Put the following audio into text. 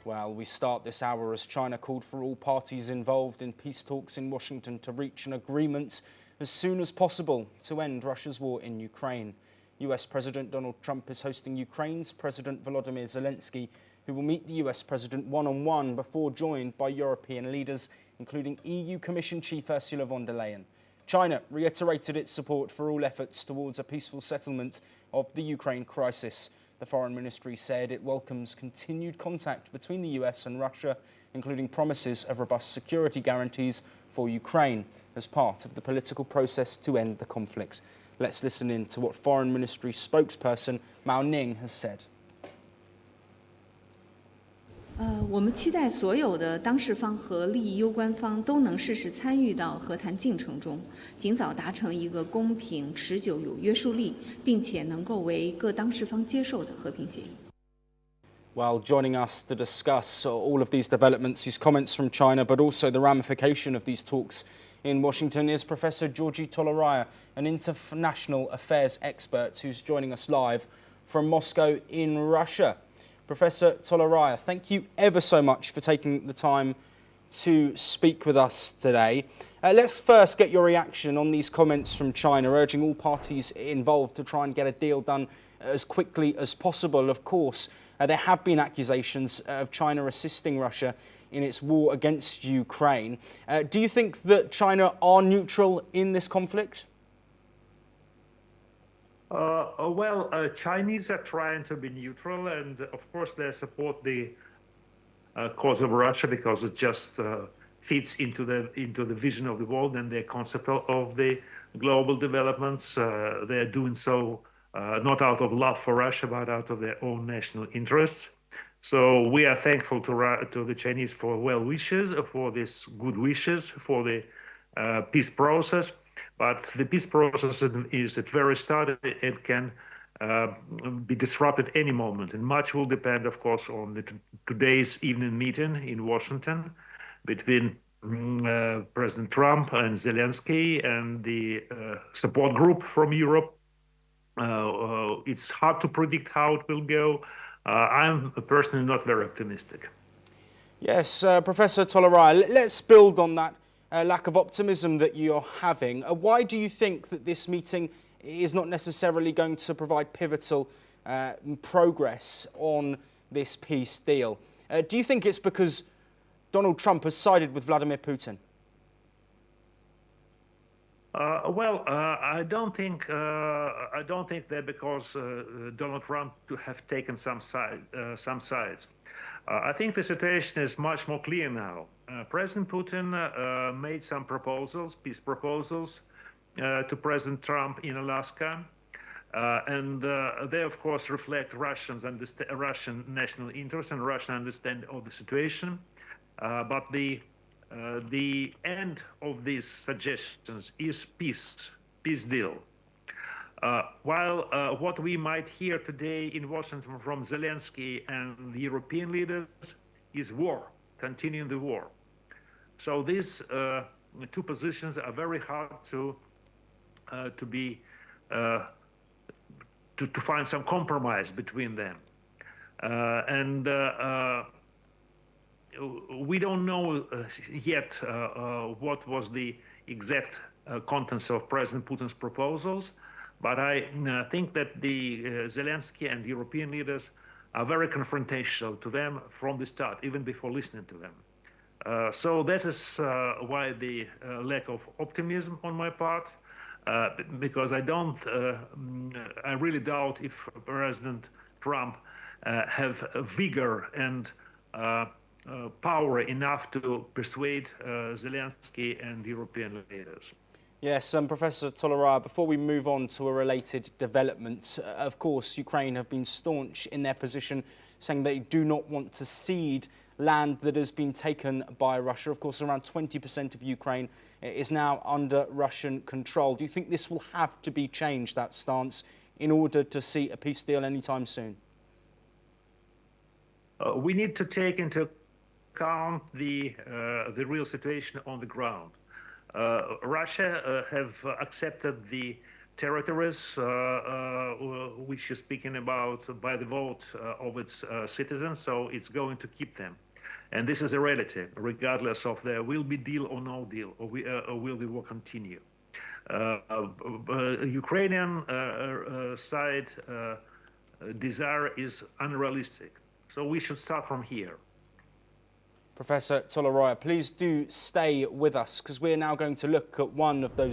Well, we start this hour as China called for all parties involved in peace talks in Washington to reach an agreement as soon as possible to end Russia's war in Ukraine. US President Donald Trump is hosting Ukraine's President Volodymyr Zelenskyy, who will meet the US President one-on-one before joined by European leaders, including EU Commission Chief Ursula von der Leyen. China reiterated its support for all efforts towards a peaceful settlement of the Ukraine crisis. The Foreign Ministry said it welcomes continued contact between the US and Russia, including promises of robust security guarantees for Ukraine as part of the political process to end the conflict. Let's listen in to what Foreign Ministry spokesperson Mao Ning has said. 我们期待所有的当事方和利益攸关方都能适时参与到和谈进程中，尽早达成一个公平、持久、有约束力，并且能够为各当事方接受的和平协议。 Well, joining us to discuss all of these developments, these comments from China, but also the ramification of these talks in Washington is Professor Georgi Toleraya, an international affairs expert who's joining us live from Moscow in Russia. Professor Toleraya, thank you ever so much for taking the time to speak with us today. Let's first get your reaction on these comments from China, urging all parties involved to try and get a deal done as quickly as possible. Of course, there have been accusations of China assisting Russia in its war against Ukraine. Do you think that China are neutral in this conflict? Chinese are trying to be neutral, and of course they support the cause of Russia because it just fits into the vision of the world and the concept of the global developments. They are doing so not out of love for Russia, but out of their own national interests. So we are thankful to the Chinese for well wishes, for these good wishes, for the peace process. But the peace process is at very start. It can be disrupted any moment, and much will depend, of course, on today's evening meeting in Washington between President Trump and Zelenskyy and the support group from Europe. It's hard to predict how it will go. I'm personally not very optimistic. Yes, Professor Toleraya, let's build on that lack of optimism that you're having. Why do you think that this meeting is not necessarily going to provide pivotal progress on this peace deal? Do you think it's because Donald Trump has sided with Vladimir Putin? I don't think that because Donald Trump to have taken some sides. I think the situation is much more clear now. President Putin made some proposals, peace proposals, to President Trump in Alaska, and they, of course, reflect Russian national interest and Russian understanding of the situation. But the end of these suggestions is peace deal. While what we might hear today in Washington from Zelenskyy and the European leaders is war, continuing the war. So these two positions are very hard to find some compromise between them, and we don't know yet what was the exact contents of President Putin's proposals. But I think that the Zelenskyy and European leaders are very confrontational to them from the start, even before listening to them. So that is why the lack of optimism on my part, because I really doubt if President Trump have vigor and power enough to persuade Zelenskyy and European leaders. Yes, Professor Toleraya, before we move on to a related development, of course, Ukraine have been staunch in their position, saying they do not want to cede land that has been taken by Russia. Of course, around 20% of Ukraine is now under Russian control. Do you think this will have to be changed, that stance, in order to see a peace deal anytime soon? We need to take into account the real situation on the ground. Russia have accepted the territories, which is speaking about by the vote of its citizens, so it's going to keep them. And this is a reality, regardless of there will be deal or no deal, or will the war continue. Ukrainian side desire is unrealistic, so we should start from here. Professor Toloroya, please do stay with us because we're now going to look at one of those